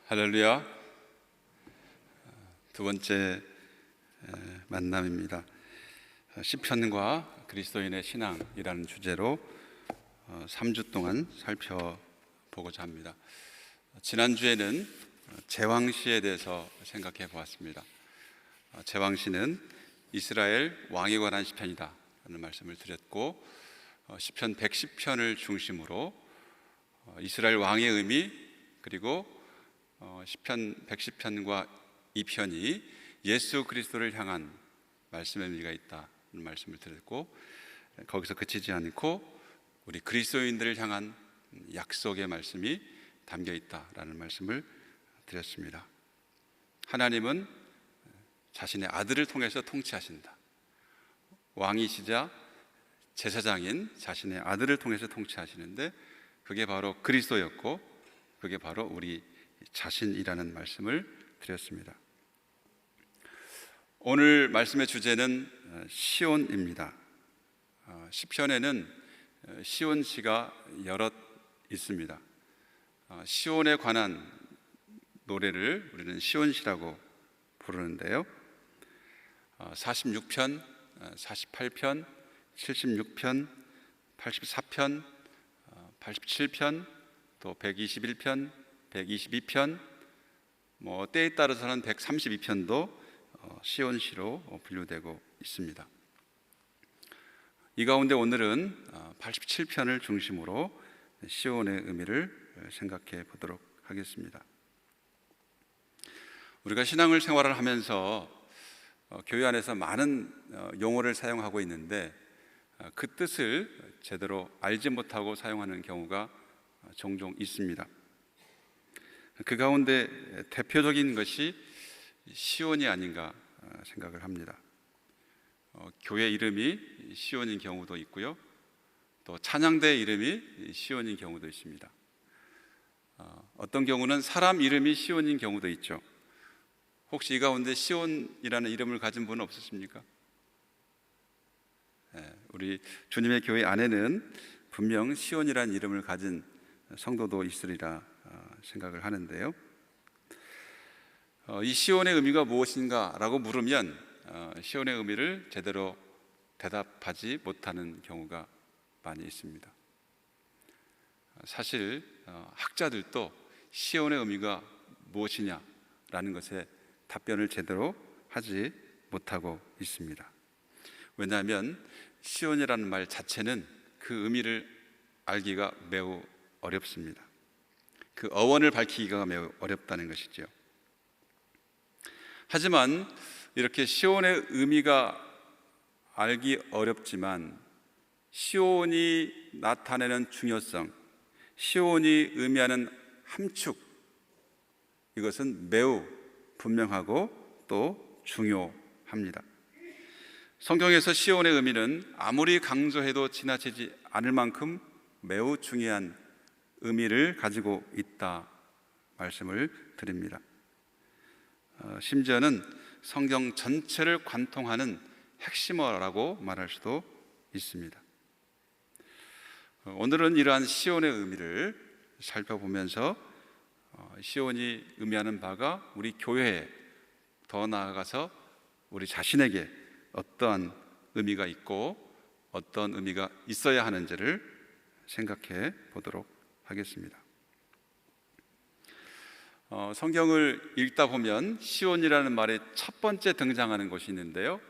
할렐루야. 두 번째 만남입니다. 시편과 그리스도인의 신앙이라는 주제로 3주 동안 살펴보고자 합니다. 지난주에는 제왕시에 대해서 생각해 보았습니다. 제왕시는 이스라엘 왕에 관한 시편이다 라는 말씀을 드렸고, 시편 110편을 중심으로 이스라엘 왕의 의미, 그리고 시편 110편과 2편이 예수 그리스도를 향한 말씀의 의미가 있다는 말씀을 드렸고, 거기서 그치지 않고 우리 그리스도인들을 향한 약속의 말씀이 담겨 있다라는 말씀을 드렸습니다. 하나님은 자신의 아들을 통해서 통치하신다. 왕이시자 제사장인 자신의 아들을 통해서 통치하시는데, 그게 바로 그리스도였고 그게 바로 우리 자신이라는 말씀을 드렸습니다. 오늘 말씀의 주제는 시온입니다. 시편에는 시온시가 여럿 있습니다. 시온에 관한 노래를 우리는 시온시라고 부르는데요, 46편, 48편, 76편, 84편, 87편, 또 121편, 122편, 때에 따라서는 132편도 시온시로 분류되고 있습니다. 이 가운데 오늘은 87편을 중심으로 시온의 의미를 생각해 보도록 하겠습니다. 우리가 신앙을 생활을 하면서 교회 안에서 많은 용어를 사용하고 있는데, 그 뜻을 제대로 알지 못하고 사용하는 경우가 종종 있습니다. 그 가운데 대표적인 것이 시온이 아닌가 생각을 합니다. 교회 이름이 시온인 경우도 있고요, 또 찬양대 이름이 시온인 경우도 있습니다. 어떤 경우는 사람 이름이 시온인 경우도 있죠. 혹시 이 가운데 시온이라는 이름을 가진 분은 없으십니까? 우리 주님의 교회 안에는 분명 시온이라는 이름을 가진 성도도 있으리라 생각을 하는데요, 이 시온의 의미가 무엇인가 라고 물으면 시온의 의미를 제대로 대답하지 못하는 경우가 많이 있습니다. 사실 학자들도 시온의 의미가 무엇이냐라는 것에 답변을 제대로 하지 못하고 있습니다. 왜냐하면 시온이라는 말 자체는 그 의미를 알기가 매우 어렵습니다. 그 어원을 밝히기가 매우 어렵다는 것이죠. 하지만 이렇게 시온의 의미가 알기 어렵지만 시온이 나타내는 중요성, 시온이 의미하는 함축, 이것은 매우 분명하고 또 중요합니다. 성경에서 시온의 의미는 아무리 강조해도 지나치지 않을 만큼 매우 중요한 의미를 가지고 있다 말씀을 드립니다. 심지어는 성경 전체를 관통하는 핵심어라고 말할 수도 있습니다. 오늘은 이러한 시온의 의미를 살펴보면서 시온이 의미하는 바가 우리 교회에, 더 나아가서 우리 자신에게 어떠한 의미가 있고 어떤 의미가 있어야 하는지를 생각해 보도록 하겠습니다. 성경을 읽다 보면 시온이라는 말이 첫 번째 등장하는 곳이 있는데요,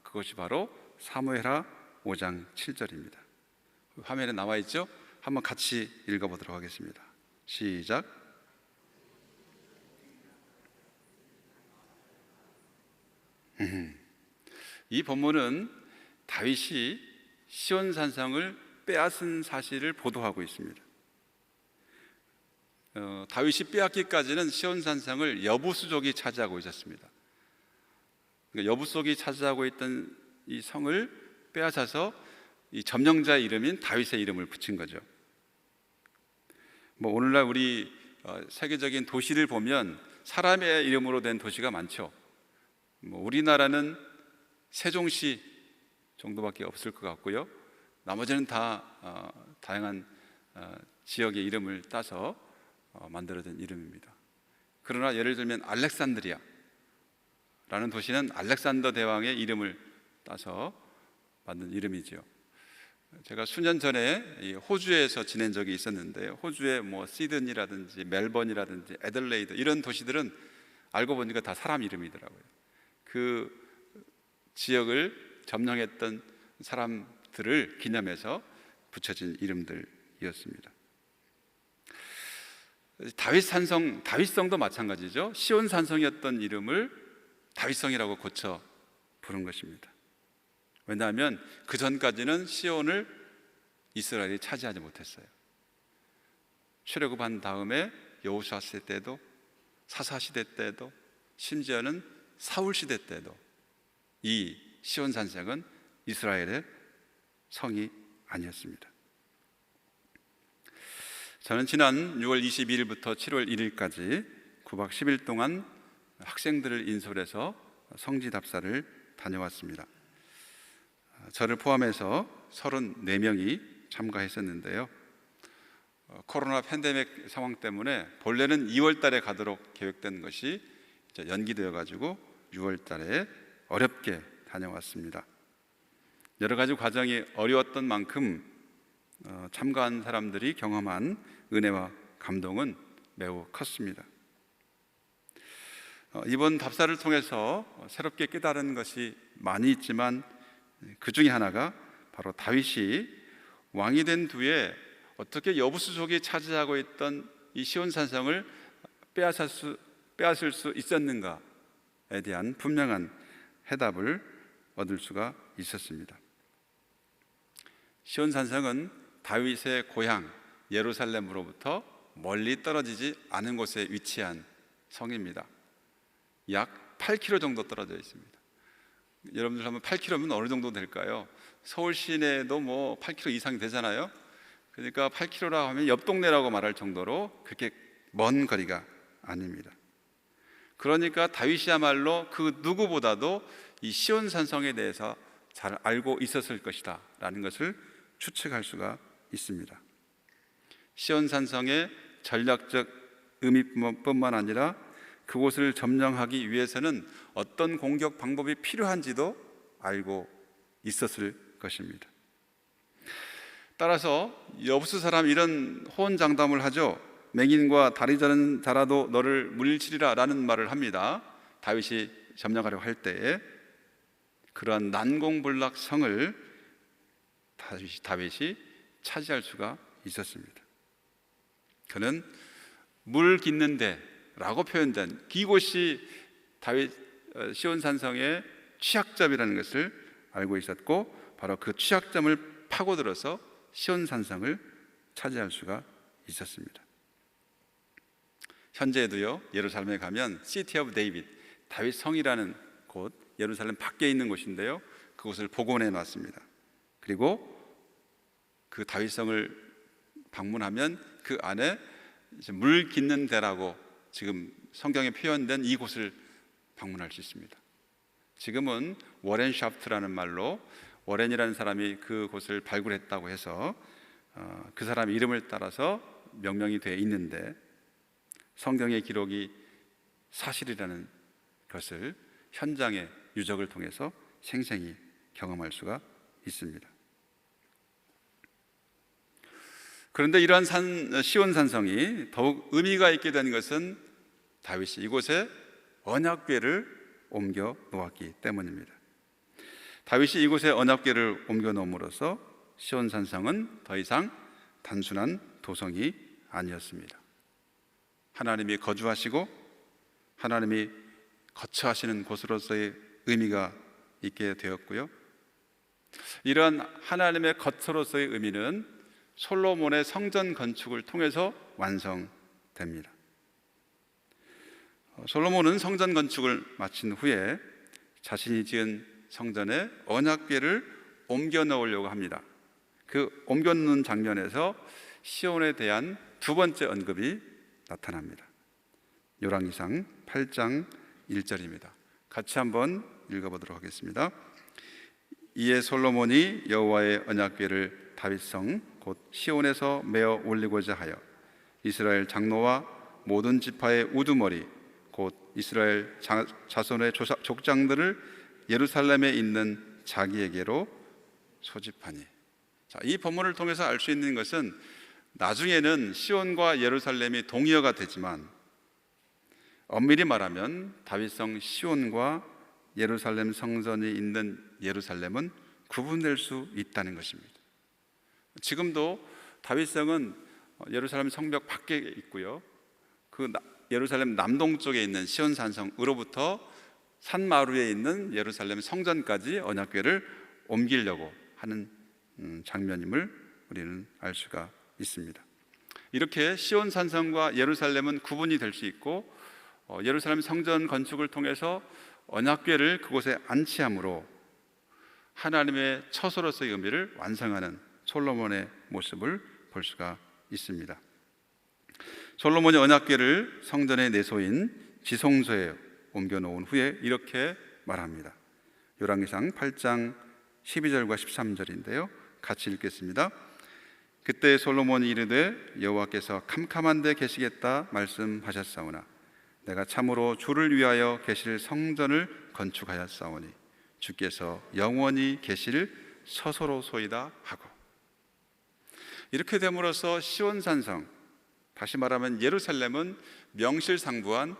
그것이 바로 사무엘하 5장 7절입니다. 화면에 나와 있죠? 한번 같이 읽어보도록 하겠습니다. 시작. 이 본문은 다윗이 시온 산성을 빼앗은 사실을 보도하고 있습니다. 다윗이 빼앗기까지는 시온 산성을 여부수족이 차지하고 있었습니다. 그러니까 여부족이 차지하고 있던 이 성을 빼앗아서 이 점령자의 이름인 다윗의 이름을 붙인 거죠. 오늘날 우리 세계적인 도시를 보면 사람의 이름으로 된 도시가 많죠. 우리나라는 세종시 정도밖에 없을 것 같고요, 나머지는 다 다양한 지역의 이름을 따서 만들어진 이름입니다. 그러나 예를 들면 알렉산드리아라는 도시는 알렉산더 대왕의 이름을 따서 만든 이름이지요. 제가 수년 전에 이 호주에서 지낸 적이 있었는데, 호주의 뭐 시드니라든지 멜번이라든지 애들레이드 이런 도시들은 알고 보니까 다 사람 이름이더라고요. 그 지역을 점령했던 사람들을 기념해서 붙여진 이름들이었습니다. 다윗성도 마찬가지죠. 시온 산성이었던 이름을 다윗성이라고 고쳐 부른 것입니다. 왜냐하면 그 전까지는 시온을 이스라엘이 차지하지 못했어요. 출애굽한 다음에 여호수아 시대 때도, 사사 시대 때도, 심지어는 사울 시대 때도 이 시온 산성은 이스라엘의 성이 아니었습니다. 저는 지난 6월 22일부터 7월 1일까지 9박 10일 동안 학생들을 인솔해서 성지 답사를 다녀왔습니다. 저를 포함해서 34명이 참가했었는데요. 코로나 팬데믹 상황 때문에 본래는 2월 달에 가도록 계획된 것이 연기되어 가지고 6월 달에 어렵게 다녀왔습니다. 여러 가지 과정이 어려웠던 만큼 참가한 사람들이 경험한 은혜와 감동은 매우 컸습니다. 이번 답사를 통해서 새롭게 깨달은 것이 많이 있지만 그 중에 하나가 바로 다윗이 왕이 된 뒤에 어떻게 여부수족이 차지하고 있던 이 시온 산성을 빼앗을 수 있었는가에 대한 분명한 해답을 얻을 수가 있었습니다. 시온 산성은 다윗의 고향 예루살렘으로부터 멀리 떨어지지 않은 곳에 위치한 성입니다. 약 8km 정도 떨어져 있습니다. 여러분들 하면 8km면 어느 정도 될까요? 서울 시내도 뭐 8km 이상이 되잖아요. 그러니까 8km라고 하면 옆 동네라고 말할 정도로 그렇게 먼 거리가 아닙니다. 그러니까 다윗이야말로 그 누구보다도 이 시온 산성에 대해서 잘 알고 있었을 것이다 라는 것을 추측할 수가 있습니다. 시온 산성의 전략적 의미뿐만 아니라 그곳을 점령하기 위해서는 어떤 공격 방법이 필요한지도 알고 있었을 것입니다. 따라서 여부수 사람 이런 호언장담을 하죠. 맹인과 다리 저는 자라도 너를 물리치리라 라는 말을 합니다. 다윗이 점령하려고 할 때에 그러한 난공불락 성을 다윗이 차지할 수가 있었습니다. 그는 물 깃는 데라고 표현된 이곳이 다윗 시온 산성의 취약점이라는 것을 알고 있었고, 바로 그 취약점을 파고들어서 시온 산성을 차지할 수가 있었습니다. 현재에도요, 예루살렘에 가면 시티 오브 데이빗, 다윗 성이라는 곳, 예루살렘 밖에 있는 곳인데요, 그곳을 복원해 놨습니다. 그리고 그 다윗성을 방문하면 그 안에 물 깃는 데라고 지금 성경에 표현된 이곳을 방문할 수 있습니다. 지금은 워렌 샤프트라는 말로, 워렌이라는 사람이 그곳을 발굴했다고 해서 그 사람 이름을 따라서 명명이 되어 있는데, 성경의 기록이 사실이라는 것을 현장의 유적을 통해서 생생히 경험할 수가 있습니다. 그런데 이러한 시온 산성이 더욱 의미가 있게 된 것은 다윗이 이곳에 언약궤를 옮겨 놓았기 때문입니다. 다윗이 이곳에 언약궤를 옮겨 놓음으로써 시온 산성은 더 이상 단순한 도성이 아니었습니다. 하나님이 거주하시고 하나님이 거처하시는 곳으로서의 의미가 있게 되었고요, 이러한 하나님의 거처로서의 의미는 솔로몬의 성전 건축을 통해서 완성됩니다. 솔로몬은 성전 건축을 마친 후에 자신이 지은 성전에 언약궤를 옮겨 넣으려고 합니다. 그 옮겨 넣는 장면에서 시온에 대한 두 번째 언급이 나타납니다. 열왕기상 8장 1절입니다. 같이 한번 읽어보도록 하겠습니다. 이에 솔로몬이 여호와의 언약궤를 다윗성 곧 시온에서 메어 올리고자 하여 이스라엘 장로와 모든 지파의 우두머리 이스라엘 자손의 족장들을 예루살렘에 있는 자기에게로 소집하니. 자, 이 본문을 통해서 알 수 있는 것은 나중에는 시온과 예루살렘이 동의어가 되지만 엄밀히 말하면 다윗성 시온과 예루살렘 성전이 있는 예루살렘은 구분될 수 있다는 것입니다. 지금도 다윗성은 예루살렘 성벽 밖에 있고요, 그 예루살렘 남동쪽에 있는 시온 산성으로부터 산마루에 있는 예루살렘 성전까지 언약궤를 옮기려고 하는 장면임을 우리는 알 수가 있습니다. 이렇게 시온 산성과 예루살렘은 구분이 될 수 있고, 예루살렘 성전 건축을 통해서 언약궤를 그곳에 안치함으로 하나님의 처소로서의 의미를 완성하는 솔로몬의 모습을 볼 수가 있습니다. 솔로몬이 언약궤를 성전의 내소인 지성소에 옮겨놓은 후에 이렇게 말합니다. 열왕기상 8장 12절과 13절인데요, 같이 읽겠습니다. 그때 솔로몬이 이르되 여호와께서 캄캄한 데 계시겠다 말씀하셨사오나 내가 참으로 주를 위하여 계실 성전을 건축하였사오니 주께서 영원히 계실 서소로소이다 하고. 이렇게 됨으로써 시온산성, 다시 말하면 예루살렘은 명실상부한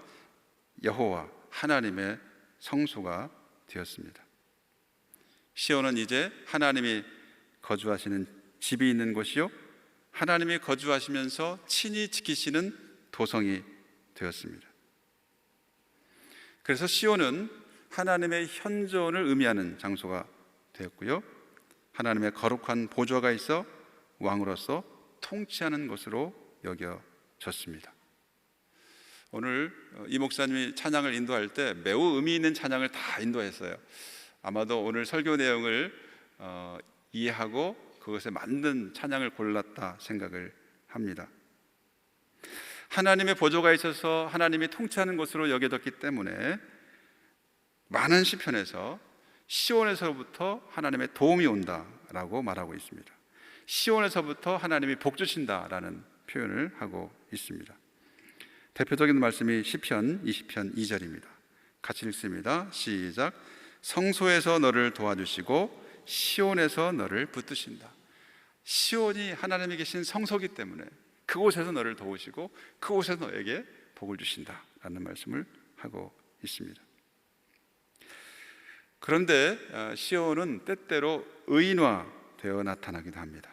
여호와 하나님의 성소가 되었습니다. 시온은 이제 하나님이 거주하시는 집이 있는 곳이요, 하나님이 거주하시면서 친히 지키시는 도성이 되었습니다. 그래서 시온은 하나님의 현존을 의미하는 장소가 되었고요, 하나님의 거룩한 보좌가 있어 왕으로서 통치하는 곳으로 여겨졌습니다. 오늘 이 목사님이 찬양을 인도할 때 매우 의미 있는 찬양을 다 인도했어요. 아마도 오늘 설교 내용을 이해하고 그것에 맞는 찬양을 골랐다 생각을 합니다. 하나님의 보좌가 있어서 하나님이 통치하는 곳으로 여겨졌기 때문에 많은 시편에서 시온에서부터 하나님의 도움이 온다라고 말하고 있습니다. 시온에서부터 하나님이 복 주신다라는 표현을 하고 있습니다. 대표적인 말씀이 시편 20편 2절입니다. 같이 읽습니다. 시작. 성소에서 너를 도와주시고 시온에서 너를 붙드신다. 시온이 하나님이 계신 성소이기 때문에 그곳에서 너를 도우시고 그곳에서 너에게 복을 주신다라는 말씀을 하고 있습니다. 그런데 시온은 때때로 의인화되어 나타나기도 합니다.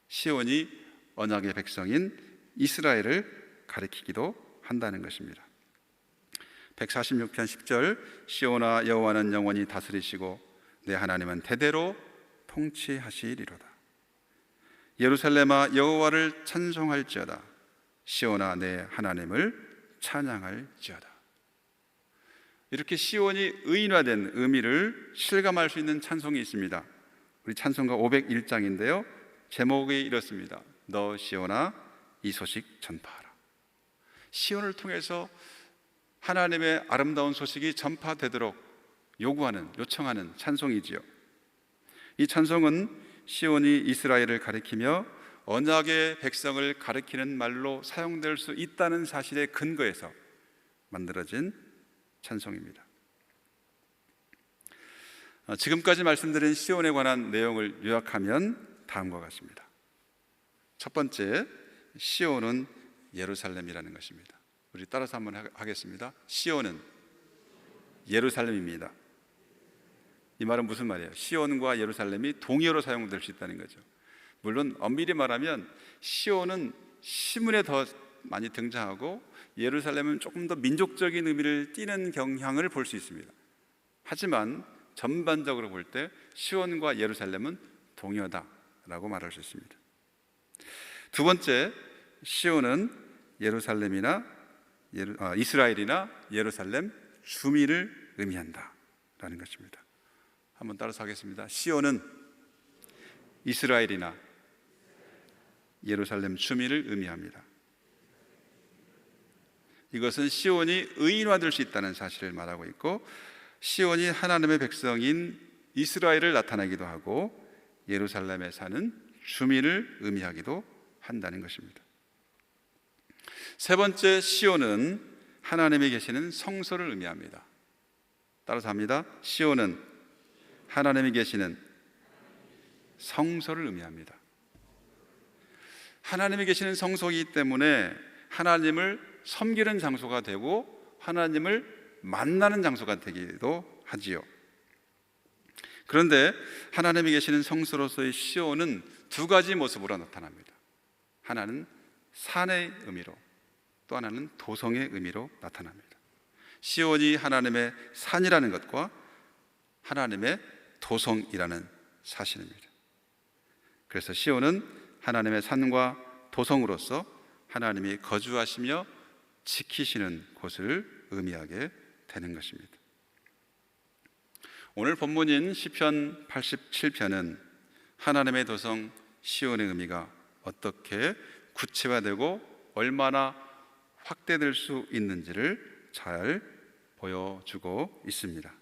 시온이 언약의 백성인 이스라엘을 가리키기도 한다는 것입니다. 146편 10절, 시온아 여호와는 영원히 다스리시고 내 하나님은 대대로 통치하시리로다. 예루살렘아 여호와를 찬송할지어다. 시온아 내 하나님을 찬양할지어다. 이렇게 시온이 의인화된 의미를 실감할 수 있는 찬송이 있습니다. 우리 찬송가 501장인데요 제목이 이렇습니다. 너 시온아 이 소식 전파하라. 시온을 통해서 하나님의 아름다운 소식이 전파되도록 요청하는 찬송이지요. 이 찬송은 시온이 이스라엘을 가리키며 언약의 백성을 가리키는 말로 사용될 수 있다는 사실에 근거해서 만들어진 찬송입니다. 지금까지 말씀드린 시온에 관한 내용을 요약하면 다음과 같습니다. 첫 번째, 시온은 예루살렘이라는 것입니다. 우리 따라서 한번 하겠습니다. 시온은 예루살렘입니다. 이 말은 무슨 말이에요? 시온과 예루살렘이 동의어로 사용될 수 있다는 거죠. 물론 엄밀히 말하면 시온은 시문에 더 많이 등장하고 예루살렘은 조금 더 민족적인 의미를 띠는 경향을 볼 수 있습니다. 하지만 전반적으로 볼 때 시온과 예루살렘은 동의어다라고 말할 수 있습니다. 두 번째, 시온은 이스라엘이나 예루살렘 주민을 의미한다라는 것입니다. 한번 따라서 하겠습니다. 시온은 이스라엘이나 예루살렘 주민을 의미합니다. 이것은 시온이 의인화될 수 있다는 사실을 말하고 있고, 시온이 하나님의 백성인 이스라엘을 나타내기도 하고 예루살렘에 사는 주민을 의미하기도 한다는 것입니다. 세 번째, 시온은 하나님이 계시는 성소를 의미합니다. 따라서 합니다. 시온은 하나님이 계시는 성소를 의미합니다. 하나님이 계시는 성소이기 때문에 하나님을 섬기는 장소가 되고 하나님을 만나는 장소가 되기도 하지요. 그런데 하나님이 계시는 성소로서의 시온은 두 가지 모습으로 나타납니다. 하나는 산의 의미로, 또 하나는 도성의 의미로 나타납니다. 시온이 하나님의 산이라는 것과 하나님의 도성이라는 사실입니다. 그래서 시온은 하나님의 산과 도성으로서 하나님이 거주하시며 지키시는 곳을 의미하게 되는 것입니다. 오늘 본문인 시편 87편은 하나님의 도성 시온의 의미가 어떻게 구체화되고 얼마나 확대될 수 있는지를 잘 보여주고 있습니다.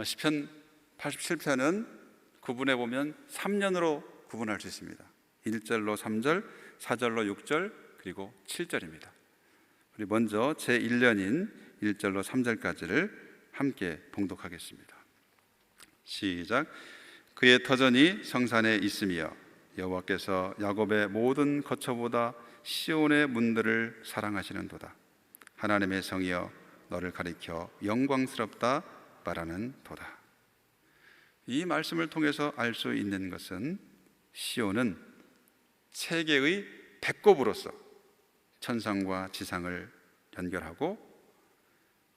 시편 87편은 구분해 보면 3년으로 구분할 수 있습니다. 1절로 3절, 4절로 6절, 그리고 7절입니다. 우리 먼저 제1년인 1절로 3절까지를 함께 봉독하겠습니다. 시작. 그의 터전이 성산에 있으며 여호와께서 야곱의 모든 거처보다 시온의 문들을 사랑하시는도다. 하나님의 성이여 너를 가리켜 영광스럽다 말하는 도다. 이 말씀을 통해서 알 수 있는 것은 시온은 세계의 배꼽으로서 천상과 지상을 연결하고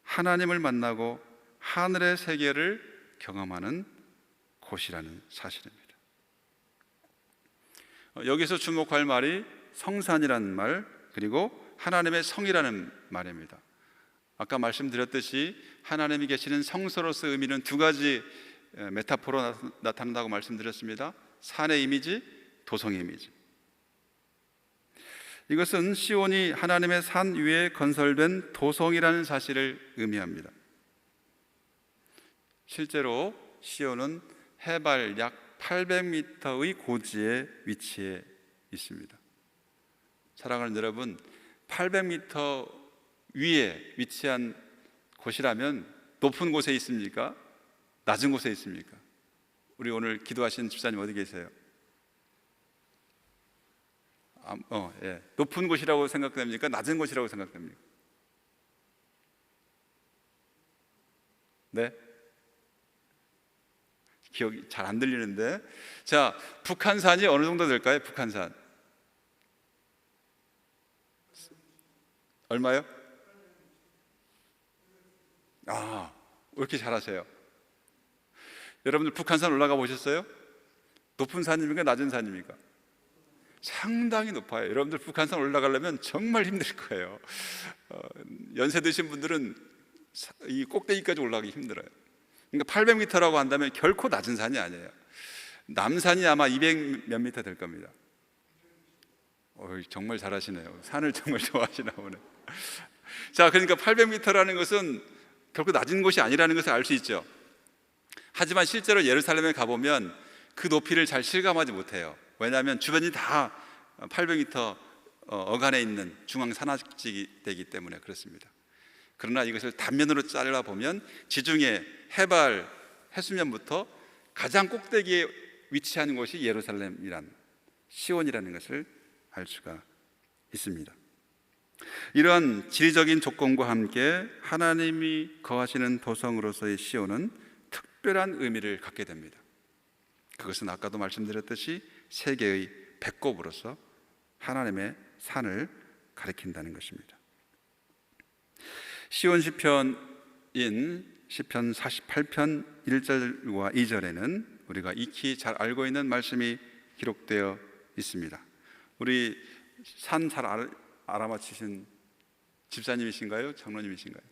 하나님을 만나고 하늘의 세계를 경험하는 곳이라는 사실입니다. 여기서 주목할 말이 성산이라는 말, 그리고 하나님의 성이라는 말입니다. 아까 말씀드렸듯이 하나님이 계시는 성소로서 의미는 두 가지 메타포로 나타난다고 말씀드렸습니다. 산의 이미지, 도성의 이미지. 이것은 시온이 하나님의 산 위에 건설된 도성이라는 사실을 의미합니다. 실제로 시온은 해발 약 800m의 고지에 위치해 있습니다. 사랑하는 여러분, 800m 위에 위치한 곳이라면 높은 곳에 있습니까? 낮은 곳에 있습니까? 우리 오늘 기도하신 집사님 어디 계세요? 높은 곳이라고 생각됩니까? 낮은 곳이라고 생각됩니까? 네? 기억이 잘 안 들리는데. 자, 북한산이 어느 정도 될까요? 북한산 얼마요? 왜 이렇게 잘하세요? 여러분들 북한산 올라가 보셨어요? 높은 산입니까? 낮은 산입니까? 상당히 높아요. 여러분들 북한산 올라가려면 정말 힘들 거예요. 연세 드신 분들은 이 꼭대기까지 올라가기 힘들어요. 그러니까 800m라고 한다면 결코 낮은 산이 아니에요. 남산이 아마 200 몇 미터 될 겁니다. 정말 잘하시네요. 산을 정말 좋아하시나 보네. 자, 그러니까 800m라는 것은 결코 낮은 곳이 아니라는 것을 알 수 있죠. 하지만 실제로 예루살렘에 가보면 그 높이를 잘 실감하지 못해요. 왜냐하면 주변이 다 800m 어간에 있는 중앙 산악지기 되기 때문에 그렇습니다. 그러나 이것을 단면으로 잘라보면 지중해 해발 해수면부터 가장 꼭대기에 위치한 곳이 예루살렘이란 시온이라는 것을 알 수가 있습니다. 이러한 지리적인 조건과 함께 하나님이 거하시는 도성으로서의 시온은 특별한 의미를 갖게 됩니다. 그것은 아까도 말씀드렸듯이 세계의 배꼽으로서 하나님의 산을 가리킨다는 것입니다. 시온 시편인 시편 48편 1절과 2절에는 우리가 익히 잘 알고 있는 말씀이 기록되어 있습니다. 우리 산 잘 알아맞히신 집사님이신가요? 장로님이신가요?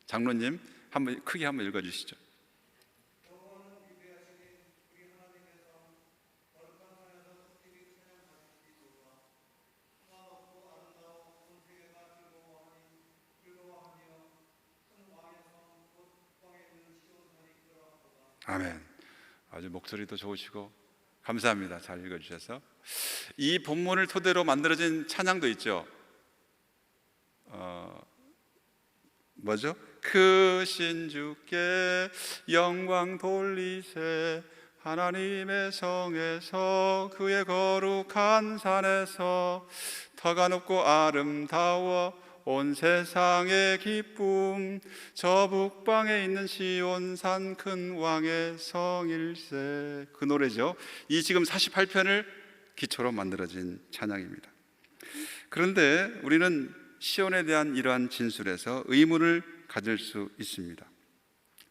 장로님, 한번 크게 한번 읽어주시죠. 아멘. 아주 목소리도 좋으시고 감사합니다. 잘 읽어주셔서. 이 본문을 토대로 만들어진 찬양도 있죠. 뭐죠? 크신 주께 영광 돌리세. 하나님의 성에서 그의 거룩한 산에서 터가 높고 아름다워 온 세상의 기쁨. 저 북방에 있는 시온산 큰 왕의 성일세. 그 노래죠. 이 지금 48편을 기초로 만들어진 찬양입니다. 그런데 우리는 시온에 대한 이러한 진술에서 의문을 가질 수 있습니다.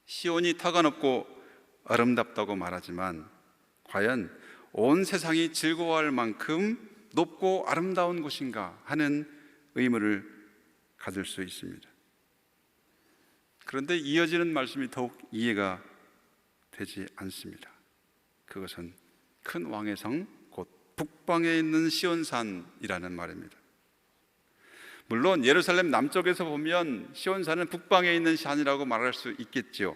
시온이 터가 높고 아름답다고 말하지만 과연 온 세상이 즐거워할 만큼 높고 아름다운 곳인가 하는 의문을 가질 수 있습니다. 그런데 이어지는 말씀이 더욱 이해가 되지 않습니다. 그것은 큰 왕의 성, 곧 북방에 있는 시온산이라는 말입니다. 물론 예루살렘 남쪽에서 보면 시온산은 북방에 있는 산이라고 말할 수 있겠죠.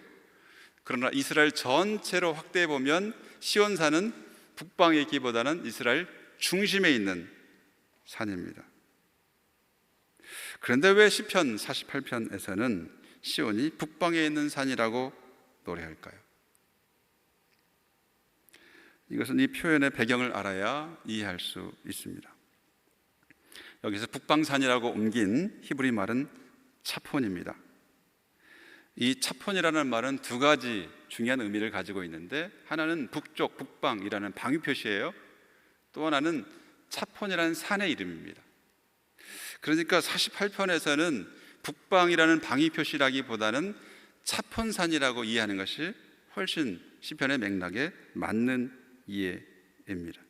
그러나 이스라엘 전체로 확대해 보면 시온산은 북방에 있기보다는 이스라엘 중심에 있는 산입니다. 그런데 왜 시편 48편에서는 시온이 북방에 있는 산이라고 노래할까요? 이것은 이 표현의 배경을 알아야 이해할 수 있습니다. 여기서 북방산이라고 옮긴 히브리 말은 차폰입니다. 이 차폰이라는 말은 두 가지 중요한 의미를 가지고 있는데, 하나는 북쪽, 북방이라는 방위 표시예요. 또 하나는 차폰이라는 산의 이름입니다. 그러니까 48편에서는 북방이라는 방위 표시라기보다는 차폰산이라고 이해하는 것이 훨씬 시편의 맥락에 맞는 이해입니다.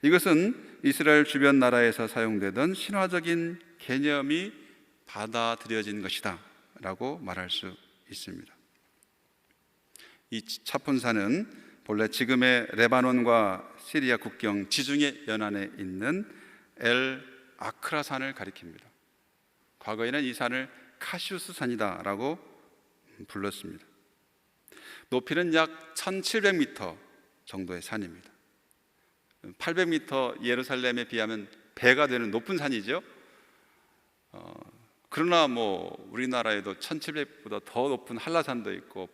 이것은 이스라엘 주변 나라에서 사용되던 신화적인 개념이 받아들여진 것이다 라고 말할 수 있습니다. 이 차폰산은 본래 지금의 레바논과 시리아 국경 지중해 연안에 있는 엘 아크라산을 가리킵니다. 과거에는 이 산을 카시우스 산이다 라고 불렀습니다. 높이는 약 1700m 정도의 산입니다. 800m 예루살렘에 비하면 배가 되는 높은 산이죠. 그러나 우리나라에도 1700보다 더 높은 한라산도 있고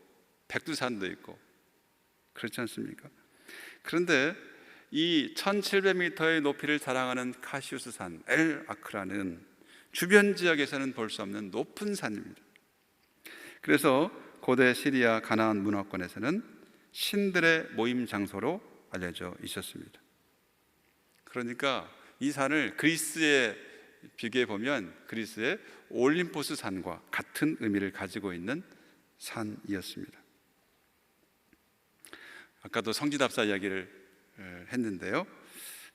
백두산도 있고 그렇지 않습니까? 그런데 이 1700m의 높이를 자랑하는 카시우스 산 엘 아크라는 주변 지역에서는 볼 수 없는 높은 산입니다. 그래서 고대 시리아 가나안 문화권에서는 신들의 모임 장소로 알려져 있었습니다. 그러니까 이 산을 그리스에 비교해 보면 그리스의 올림포스 산과 같은 의미를 가지고 있는 산이었습니다. 아까도 성지답사 이야기를 했는데요.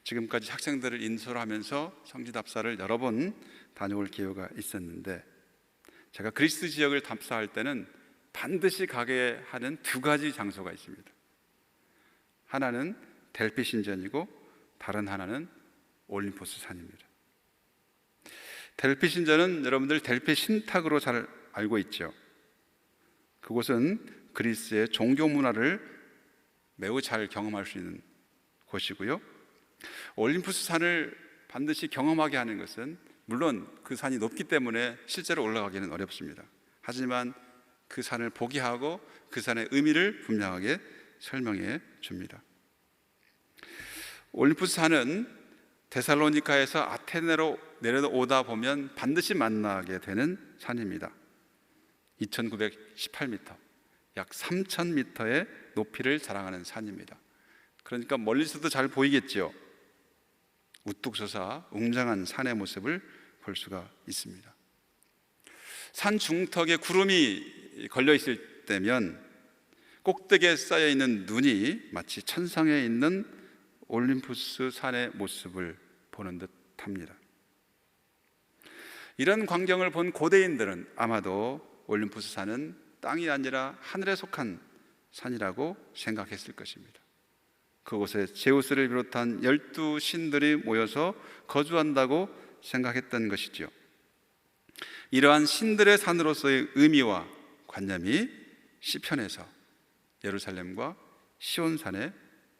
지금까지 학생들을 인솔 하면서 성지답사를 여러 번 다녀올 기회가 있었는데, 제가 그리스 지역을 답사할 때는 반드시 가게 하는 두 가지 장소가 있습니다. 하나는 델피 신전이고 다른 하나는 올림포스 산입니다. 델피 신전은 여러분들 델피 신탁으로 잘 알고 있죠. 그곳은 그리스의 종교 문화를 매우 잘 경험할 수 있는 곳이고요. 올림푸스 산을 반드시 경험하게 하는 것은, 물론 그 산이 높기 때문에 실제로 올라가기는 어렵습니다. 하지만 그 산을 보게 하고 그 산의 의미를 분명하게 설명해 줍니다. 올림푸스 산은 데살로니카에서 아테네로 내려오다 보면 반드시 만나게 되는 산입니다. 2918m, 약 3000m의 높이를 자랑하는 산입니다. 그러니까 멀리서도 잘 보이겠죠. 우뚝 솟아 웅장한 산의 모습을 볼 수가 있습니다. 산 중턱에 구름이 걸려 있을 때면 꼭대기에 쌓여 있는 눈이 마치 천상에 있는 올림푸스 산의 모습을 보는 듯합니다. 이런 광경을 본 고대인들은 아마도 올림푸스 산은 땅이 아니라 하늘에 속한 산이라고 생각했을 것입니다. 그곳에 제우스를 비롯한 12신들이 모여서 거주한다고 생각했던 것이죠. 이러한 신들의 산으로서의 의미와 관념이 시편에서 예루살렘과 시온산에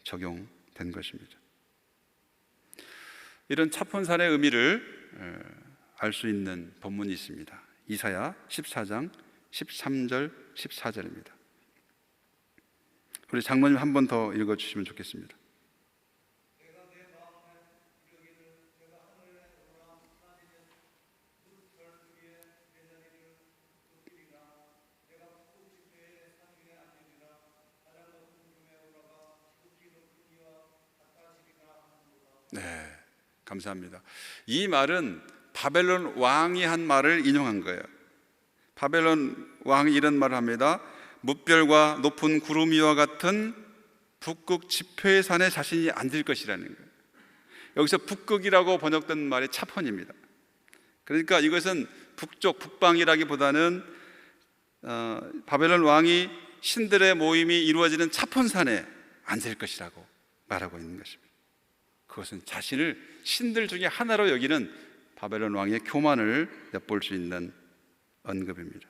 적용된 것입니다. 이런 차폰산의 의미를 알 수 있는 본문이 있습니다. 이사야 14장 13절 14절입니다. 우리 장로님 한 번 더 읽어주시면 좋겠습니다. 네, 감사합니다. 이 말은 바벨론 왕이 한 말을 인용한 거예요. 바벨론 왕이 이런 말을 합니다. 무별과 높은 구름 위와 같은 북극 지표의 산에 자신이 앉을 것이라는 거예요. 여기서 북극이라고 번역된 말이 차폰입니다. 그러니까 이것은 북쪽, 북방이라기보다는 바벨론 왕이 신들의 모임이 이루어지는 차폰산에 앉을 것이라고 말하고 있는 것입니다. 그것은 자신을 신들 중에 하나로 여기는 바벨론 왕의 교만을 엿볼 수 있는 언급입니다.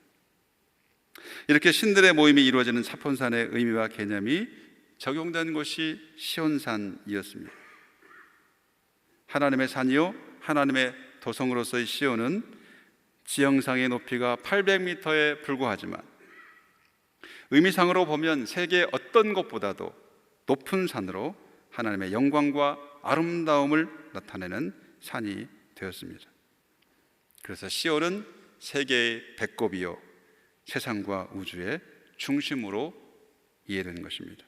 이렇게 신들의 모임이 이루어지는 차폰산의 의미와 개념이 적용된 곳이 시온산이었습니다. 하나님의 산이요 하나님의 도성으로서의 시온은 지형상의 높이가 800m에 불과하지만 의미상으로 보면 세계 어떤 곳보다도 높은 산으로 하나님의 영광과 아름다움을 나타내는 산이 되었습니다. 그래서 시온은 세계의 배꼽이요 세상과 우주의 중심으로 이해되는 것입니다.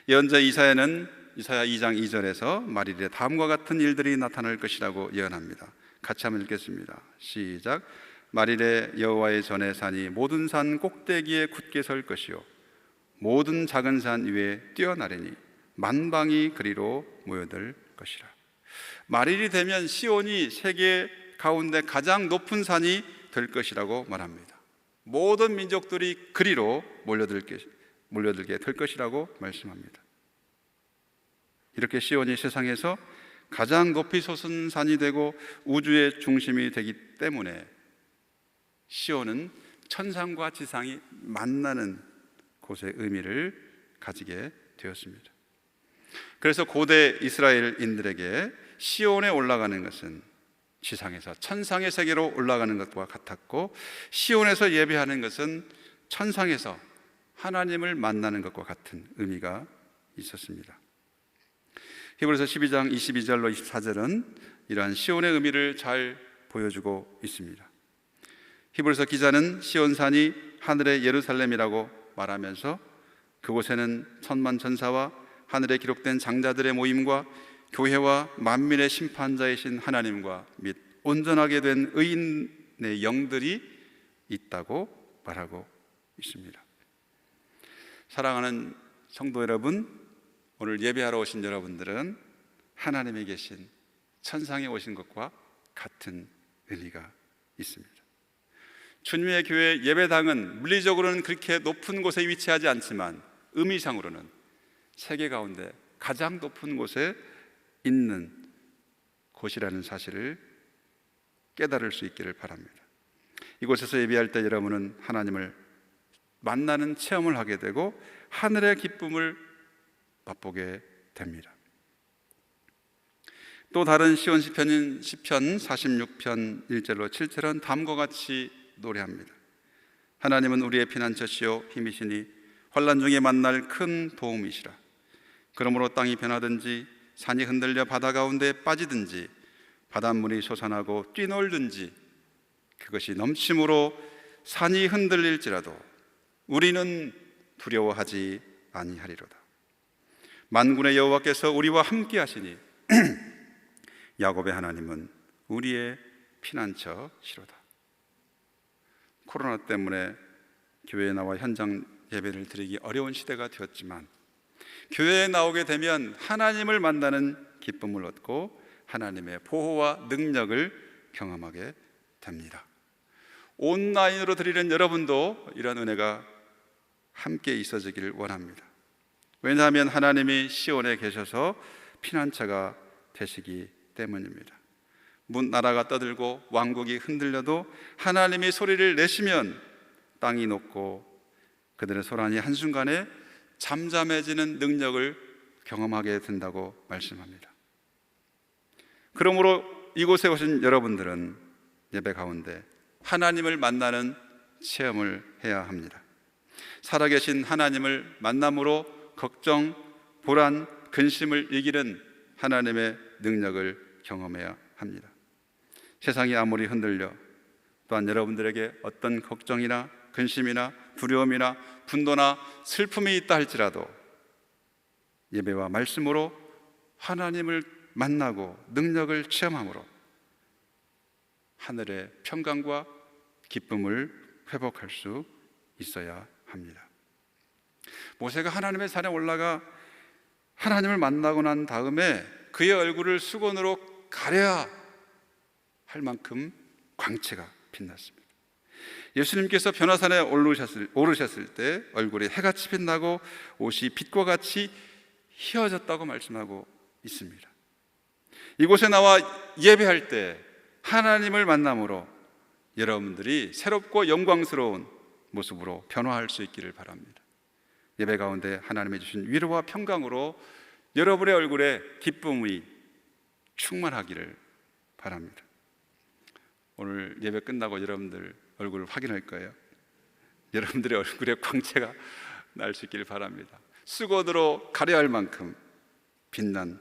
예언자 이사야는 이사야 2장 2절에서 말일에 다음과 같은 일들이 나타날 것이라고 예언합니다. 같이 한번 읽겠습니다. 시작. 말일에 여호와의 전의 산이 모든 산 꼭대기에 굳게 설 것이요 모든 작은 산 위에 뛰어나리니 만방이 그리로 모여들 것이라. 말일이 되면 시온이 세계 가운데 가장 높은 산이 될 것이라고 말합니다. 모든 민족들이 그리로 몰려들게 될 것이라고 말씀합니다. 이렇게 시온이 세상에서 가장 높이 솟은 산이 되고 우주의 중심이 되기 때문에 시온은 천상과 지상이 만나는 곳의 의미를 가지게 되었습니다. 그래서 고대 이스라엘인들에게 시온에 올라가는 것은 지상에서 천상의 세계로 올라가는 것과 같았고, 시온에서 예배하는 것은 천상에서 하나님을 만나는 것과 같은 의미가 있었습니다. 히브리서 12장 22절로 24절은 이러한 시온의 의미를 잘 보여주고 있습니다. 히브리서 기자는 시온산이 하늘의 예루살렘이라고 말하면서 그곳에는 천만 천사와 하늘에 기록된 장자들의 모임과 교회와 만민의 심판자이신 하나님과 및 온전하게 된 의인의 영들이 있다고 말하고 있습니다. 사랑하는 성도 여러분, 오늘 예배하러 오신 여러분들은 하나님이 계신 천상에 오신 것과 같은 의미가 있습니다. 주님의 교회 예배당은 물리적으로는 그렇게 높은 곳에 위치하지 않지만 의미상으로는 세계 가운데 가장 높은 곳에 있는 곳이라는 사실을 깨달을 수 있기를 바랍니다. 이곳에서 예배할 때 여러분은 하나님을 만나는 체험을 하게 되고 하늘의 기쁨을 맛보게 됩니다. 또 다른 시온 시편인 시편 46편 1절로 7절은 다음과 같이 노래합니다. 하나님은 우리의 피난처시요 힘이시니 환난 중에 만날 큰 도움이시라. 그러므로 땅이 변하든지 산이 흔들려 바다 가운데 빠지든지 바닷물이 솟아나고 뛰놀든지 그것이 넘침으로 산이 흔들릴지라도 우리는 두려워하지 아니하리로다. 만군의 여호와께서 우리와 함께 하시니 야곱의 하나님은 우리의 피난처시로다. 코로나 때문에 교회에 나와 현장 예배를 드리기 어려운 시대가 되었지만 교회에 나오게 되면 하나님을 만나는 기쁨을 얻고 하나님의 보호와 능력을 경험하게 됩니다. 온라인으로 드리는 여러분도 이런 은혜가 함께 있어지기를 원합니다. 왜냐하면 하나님이 시온에 계셔서 피난처가 되시기 때문입니다. 나라가 떠들고 왕국이 흔들려도 하나님이 소리를 내시면 땅이 녹고 그들의 소란이 한순간에 잠잠해지는 능력을 경험하게 된다고 말씀합니다. 그러므로 이곳에 오신 여러분들은 예배 가운데 하나님을 만나는 체험을 해야 합니다. 살아계신 하나님을 만남으로 걱정, 불안, 근심을 이기는 하나님의 능력을 경험해야 합니다. 세상이 아무리 흔들려 또한 여러분들에게 어떤 걱정이나 근심이나 두려움이나 분노나 슬픔이 있다 할지라도 예배와 말씀으로 하나님을 만나고 능력을 체험함으로 하늘의 평강과 기쁨을 회복할 수 있어야 합니다. 모세가 하나님의 산에 올라가 하나님을 만나고 난 다음에 그의 얼굴을 수건으로 가려야 할 만큼 광채가 빛났습니다. 예수님께서 변화산에 오르셨을 때 얼굴이 해같이 빛나고 옷이 빛과 같이 휘어졌다고 말씀하고 있습니다. 이곳에 나와 예배할 때 하나님을 만남으로 여러분들이 새롭고 영광스러운 모습으로 변화할 수 있기를 바랍니다. 예배 가운데 하나님이 주신 위로와 평강으로 여러분의 얼굴에 기쁨이 충만하기를 바랍니다. 오늘 예배 끝나고 여러분들 얼굴을 확인할 거예요. 여러분들의 얼굴에 광채가 날 수 있기를 바랍니다. 수건으로 가려야 할 만큼 빛난,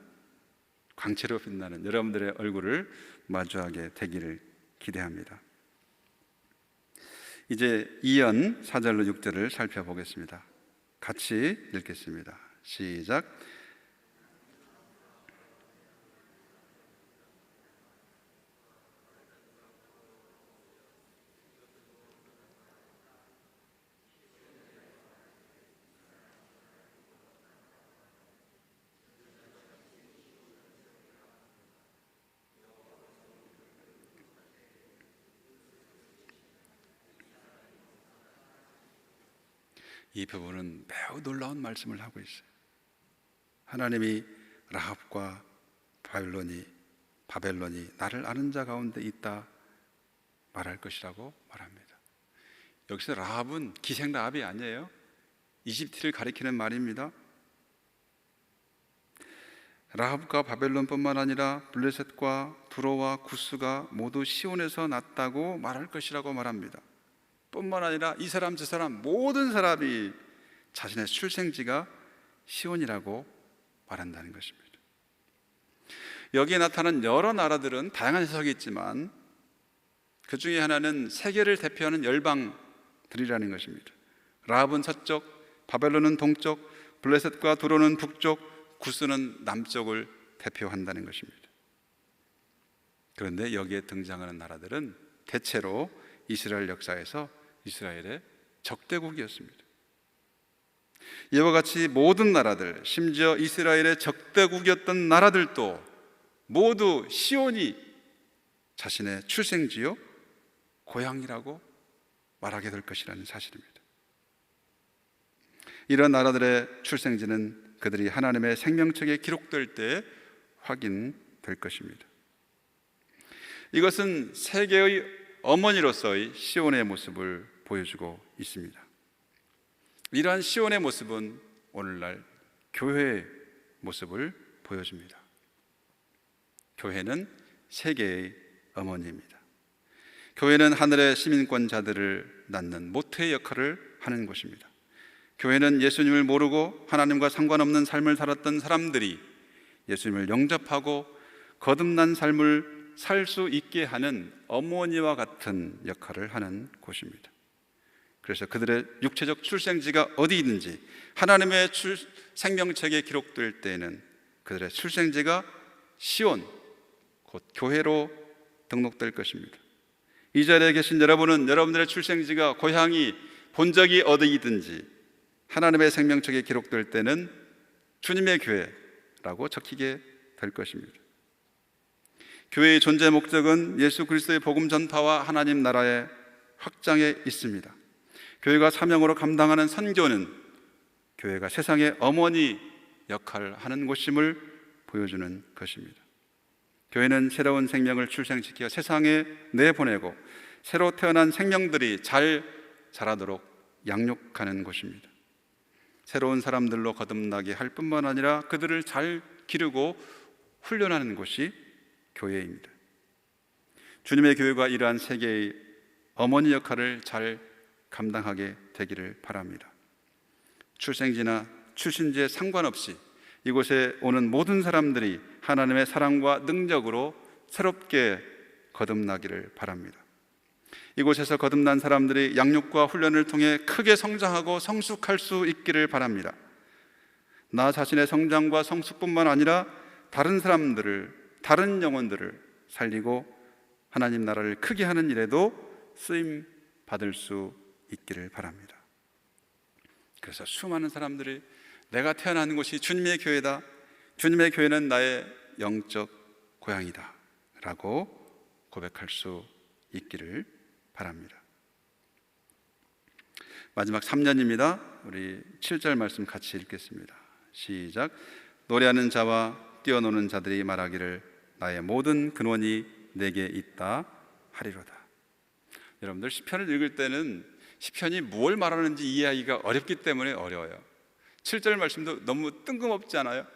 광채로 빛나는 여러분들의 얼굴을 마주하게 되기를 기대합니다. 이제 2연 4절로 6절을 살펴보겠습니다. 같이 읽겠습니다. 시작. 이 부분은 매우 놀라운 말씀을 하고 있어요. 하나님이 라합과 바벨론이 나를 아는 자 가운데 있다 말할 것이라고 말합니다. 여기서 라합은 기생 라합이 아니에요. 이집트를 가리키는 말입니다. 라합과 바벨론뿐만 아니라 블레셋과 두로와 구스가 모두 시온에서 났다고 말할 것이라고 말합니다. 뿐만 아니라 이 사람 저 사람 모든 사람이 자신의 출생지가 시온이라고 말한다는 것입니다. 여기에 나타난 여러 나라들은 다양한 해석이 있지만 그 중에 하나는 세계를 대표하는 열방들이라는 것입니다. 라합은 서쪽, 바벨론은 동쪽, 블레셋과 두로는 북쪽, 구스는 남쪽을 대표한다는 것입니다. 그런데 여기에 등장하는 나라들은 대체로 이스라엘 역사에서 이스라엘의 적대국이었습니다. 이와 같이 모든 나라들, 심지어 이스라엘의 적대국이었던 나라들도 모두 시온이 자신의 출생지요 고향이라고 말하게 될 것이라는 사실입니다. 이런 나라들의 출생지는 그들이 하나님의 생명책에 기록될 때 확인될 것입니다. 이것은 세계의 어머니로서의 시온의 모습을 보여주고 있습니다. 이러한 시온의 모습은 오늘날 교회의 모습을 보여줍니다. 교회는 세계의 어머니입니다. 교회는 하늘의 시민권자들을 낳는 모태의 역할을 하는 곳입니다. 교회는 예수님을 모르고 하나님과 상관없는 삶을 살았던 사람들이 예수님을 영접하고 거듭난 삶을 살 수 있게 하는 어머니와 같은 역할을 하는 곳입니다. 그래서 그들의 육체적 출생지가 어디 있는지 하나님의 생명책에 기록될 때에는 그들의 출생지가 시온, 곧 교회로 등록될 것입니다. 이 자리에 계신 여러분은 여러분들의 출생지가 고향이 본적이 어디이든지 하나님의 생명책에 기록될 때는 주님의 교회라고 적히게 될 것입니다. 교회의 존재 목적은 예수 그리스도의 복음 전파와 하나님 나라의 확장에 있습니다. 교회가 사명으로 감당하는 선교는 교회가 세상의 어머니 역할을 하는 곳임을 보여주는 것입니다. 교회는 새로운 생명을 출생시켜 세상에 내보내고 새로 태어난 생명들이 잘 자라도록 양육하는 곳입니다. 새로운 사람들로 거듭나게 할 뿐만 아니라 그들을 잘 기르고 훈련하는 곳이 교회입니다. 주님의 교회가 이러한 세계의 어머니 역할을 잘 감당하게 되기를 바랍니다. 출생지나 출신지에 상관없이 이곳에 오는 모든 사람들이 하나님의 사랑과 능력으로 새롭게 거듭나기를 바랍니다. 이곳에서 거듭난 사람들이 양육과 훈련을 통해 크게 성장하고 성숙할 수 있기를 바랍니다. 나 자신의 성장과 성숙뿐만 아니라 다른 사람들을, 다른 영혼들을 살리고 하나님 나라를 크게 하는 일에도 쓰임 받을 수 있기를 바랍니다. 그래서 수많은 사람들이 내가 태어난 곳이 주님의 교회다, 주님의 교회는 나의 영적 고향이다 라고 고백할 수 있기를 바랍니다. 마지막 3년입니다. 우리 7절 말씀 같이 읽겠습니다. 시작. 노래하는 자와 뛰어노는 자들이 말하기를 나의 모든 근원이 내게 있다 하리로다. 여러분들 시편을 읽을 때는 시편이 뭘 말하는지 이해하기가 어렵기 때문에 어려워요. 7절 말씀도 너무 뜬금없지 않아요?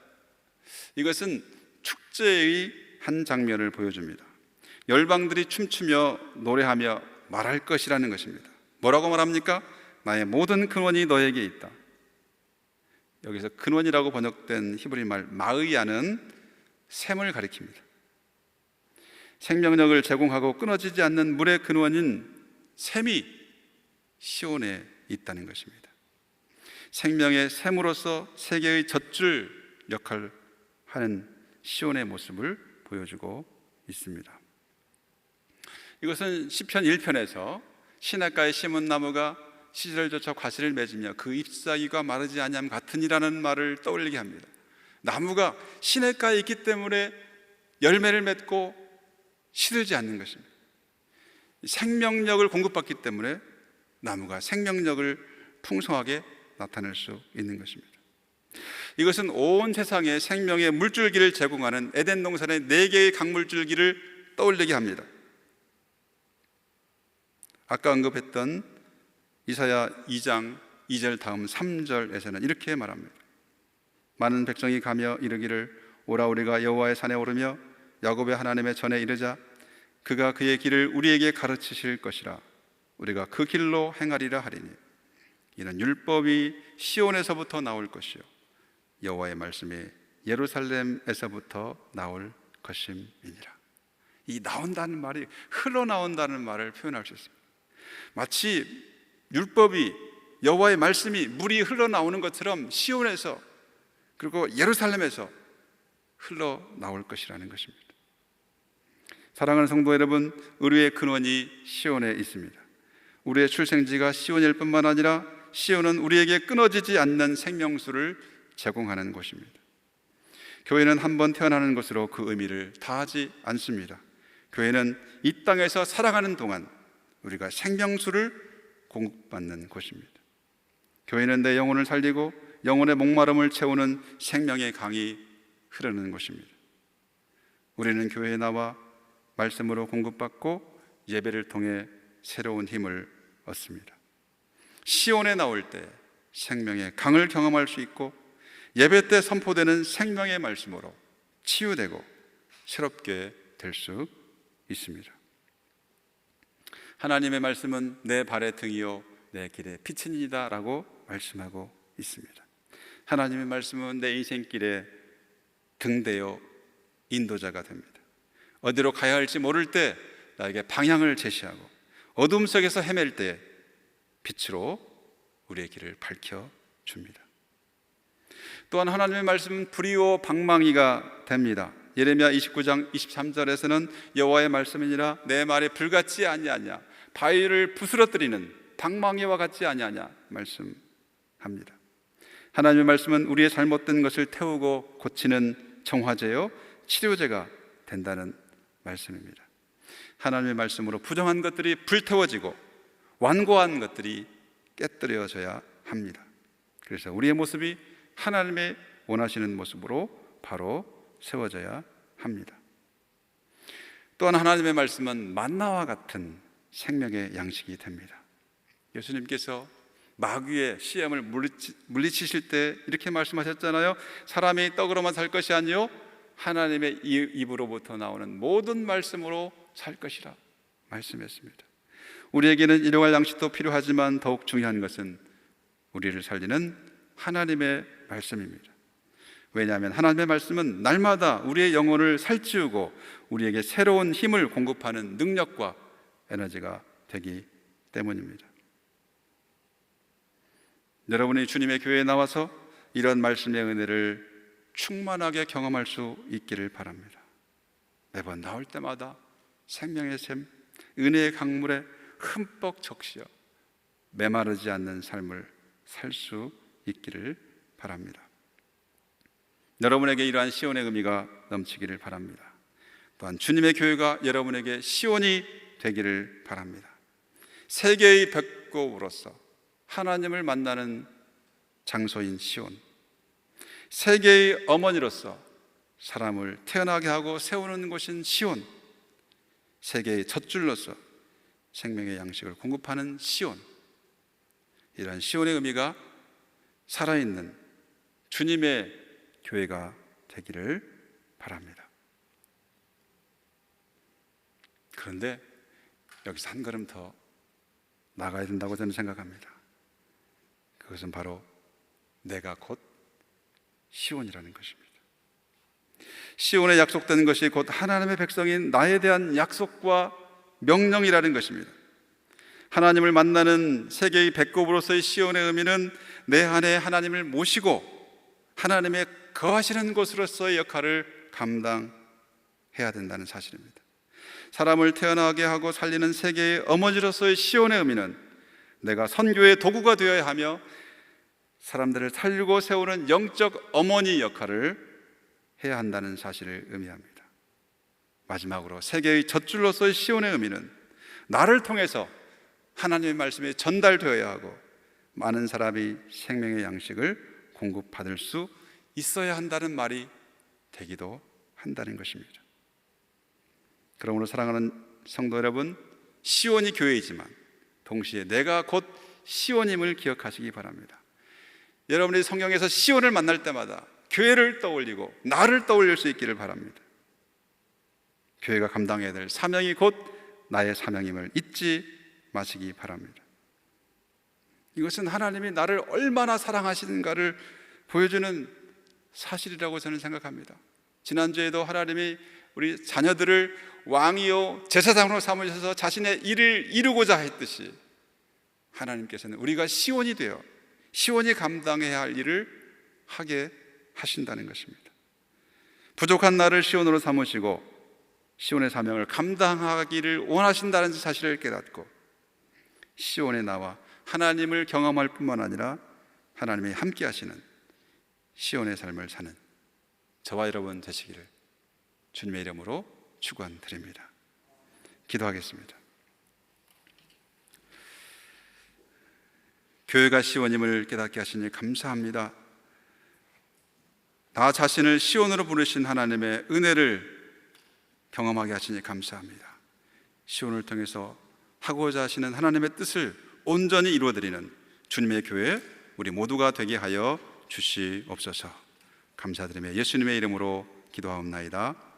이것은 축제의 한 장면을 보여줍니다. 열방들이 춤추며 노래하며 말할 것이라는 것입니다. 뭐라고 말합니까? 나의 모든 근원이 너에게 있다. 여기서 근원이라고 번역된 히브리 말 마의아는 샘을 가리킵니다. 생명력을 제공하고 끊어지지 않는 물의 근원인 샘이 시온에 있다는 것입니다. 생명의 샘으로서 세계의 젖줄 역할을 하는 시온의 모습을 보여주고 있습니다. 이것은 시편 1편에서 시냇가에 심은 나무가 시절조차 과실을 맺으며 그 잎사귀가 마르지 아니함 같으니라는 말을 떠올리게 합니다. 나무가 시냇가에 있기 때문에 열매를 맺고 시들지 않는 것입니다. 생명력을 공급받기 때문에 나무가 생명력을 풍성하게 나타낼 수 있는 것입니다. 이것은 온 세상에 생명의 물줄기를 제공하는 에덴 동산의 4개의 강물줄기를 떠올리게 합니다. 아까 언급했던 이사야 2장 2절 다음 3절에서는 이렇게 말합니다. 많은 백성이 가며 이르기를 오라 우리가 여호와의 산에 오르며 야곱의 하나님의 전에 이르자 그가 그의 길을 우리에게 가르치실 것이라 우리가 그 길로 행하리라 하리니 이는 율법이 시온에서부터 나올 것이요 여호와의 말씀이 예루살렘에서부터 나올 것임이니라. 이 나온다는 말이 흘러나온다는 말을 표현할 수 있습니다. 마치 율법이 여호와의 말씀이 물이 흘러나오는 것처럼 시온에서 그리고 예루살렘에서 흘러나올 것이라는 것입니다. 사랑하는 성도 여러분, 우리의 근원이 시온에 있습니다. 우리의 출생지가 시온일 뿐만 아니라 시온은 우리에게 끊어지지 않는 생명수를 제공하는 곳입니다. 교회는 한 번 태어나는 것으로 그 의미를 다하지 않습니다. 교회는 이 땅에서 살아가는 동안 우리가 생명수를 공급받는 곳입니다. 교회는 내 영혼을 살리고 영혼의 목마름을 채우는 생명의 강이 흐르는 곳입니다. 우리는 교회에 나와 말씀으로 공급받고 예배를 통해 새로운 힘을 얻습니다. 시온에 나올 때 생명의 강을 경험할 수 있고 예배 때 선포되는 생명의 말씀으로 치유되고 새롭게 될 수 있습니다. 하나님의 말씀은 내 발의 등이요 내 길의 빛이니이다 라고 말씀하고 있습니다. 하나님의 말씀은 내 인생길에 등대요 인도자가 됩니다. 어디로 가야 할지 모를 때 나에게 방향을 제시하고 어둠 속에서 헤맬 때 빛으로 우리의 길을 밝혀줍니다. 또한 하나님의 말씀은 불이요 방망이가 됩니다. 예레미야 29장 23절에서는 여호와의 말씀이니라 내 말이 불같지 아니하냐 바위를 부스러뜨리는 방망이와 같지 아니하냐 말씀합니다. 하나님의 말씀은 우리의 잘못된 것을 태우고 고치는 정화제요 치료제가 된다는 말씀입니다. 하나님의 말씀으로 부정한 것들이 불태워지고 완고한 것들이 깨뜨려져야 합니다. 그래서 우리의 모습이 하나님의 원하시는 모습으로 바로 세워져야 합니다. 또한 하나님의 말씀은 만나와 같은 생명의 양식이 됩니다. 예수님께서 마귀의 시험을 물리치실 때 이렇게 말씀하셨잖아요. 사람이 떡으로만 살 것이 아니요 하나님의 입으로부터 나오는 모든 말씀으로 살 것이라 말씀했습니다. 우리에게는 일용할 양식도 필요하지만 더욱 중요한 것은 우리를 살리는 하나님의 말씀입니다. 왜냐하면 하나님의 말씀은 날마다 우리의 영혼을 살찌우고 우리에게 새로운 힘을 공급하는 능력과 에너지가 되기 때문입니다. 여러분이 주님의 교회에 나와서 이런 말씀의 은혜를 충만하게 경험할 수 있기를 바랍니다. 매번 나올 때마다 생명의 샘, 은혜의 강물에 흠뻑 적시어 메마르지 않는 삶을 살 수 있기를 바랍니다. 여러분에게 이러한 시온의 의미가 넘치기를 바랍니다. 또한 주님의 교회가 여러분에게 시온이 되기를 바랍니다. 세계의 배꼽으로서 하나님을 만나는 장소인 시온, 세계의 어머니로서 사람을 태어나게 하고 세우는 곳인 시온, 세계의 젖줄로서 생명의 양식을 공급하는 시온, 이러한 시온의 의미가 살아있는 주님의 교회가 되기를 바랍니다. 그런데 여기서 한 걸음 더 나가야 된다고 저는 생각합니다. 그것은 바로 내가 곧 시온이라는 것입니다. 시온에 약속된 것이 곧 하나님의 백성인 나에 대한 약속과 명령이라는 것입니다. 하나님을 만나는 세계의 배꼽으로서의 시온의 의미는 내 안에 하나님을 모시고 하나님의 거하시는 곳으로서의 역할을 감당해야 된다는 사실입니다. 사람을 태어나게 하고 살리는 세계의 어머니로서의 시온의 의미는 내가 선교의 도구가 되어야 하며 사람들을 살리고 세우는 영적 어머니 역할을 해야 한다는 사실을 의미합니다. 마지막으로 세계의 젖줄로서의 시온의 의미는 나를 통해서 하나님의 말씀이 전달되어야 하고 많은 사람이 생명의 양식을 공급받을 수 있어야 한다는 말이 되기도 한다는 것입니다. 그러므로 사랑하는 성도 여러분, 시온이 교회이지만 동시에 내가 곧 시온임을 기억하시기 바랍니다. 여러분이 성경에서 시온을 만날 때마다 교회를 떠올리고 나를 떠올릴 수 있기를 바랍니다. 교회가 감당해야 될 사명이 곧 나의 사명임을 잊지 마시기 바랍니다. 이것은 하나님이 나를 얼마나 사랑하시는가를 보여주는 사실이라고 저는 생각합니다. 지난주에도 하나님이 우리 자녀들을 왕이요 제사장으로 삼으셔서 자신의 일을 이루고자 했듯이 하나님께서는 우리가 시온이 되어 시온이 감당해야 할 일을 하게 하신다는 것입니다. 부족한 나를 시온으로 삼으시고 시온의 사명을 감당하기를 원하신다는 사실을 깨닫고 시온에 나와 하나님을 경험할 뿐만 아니라 하나님이 함께 하시는 시온의 삶을 사는 저와 여러분 되시기를 주님의 이름으로 축원드립니다. 기도하겠습니다. 교회가 시온임을 깨닫게 하시니 감사합니다. 나 자신을 시온으로 부르신 하나님의 은혜를 경험하게 하시니 감사합니다. 시온을 통해서 하고자 하시는 하나님의 뜻을 온전히 이루어드리는 주님의 교회 우리 모두가 되게 하여 주시옵소서. 감사드리며 예수님의 이름으로 기도하옵나이다.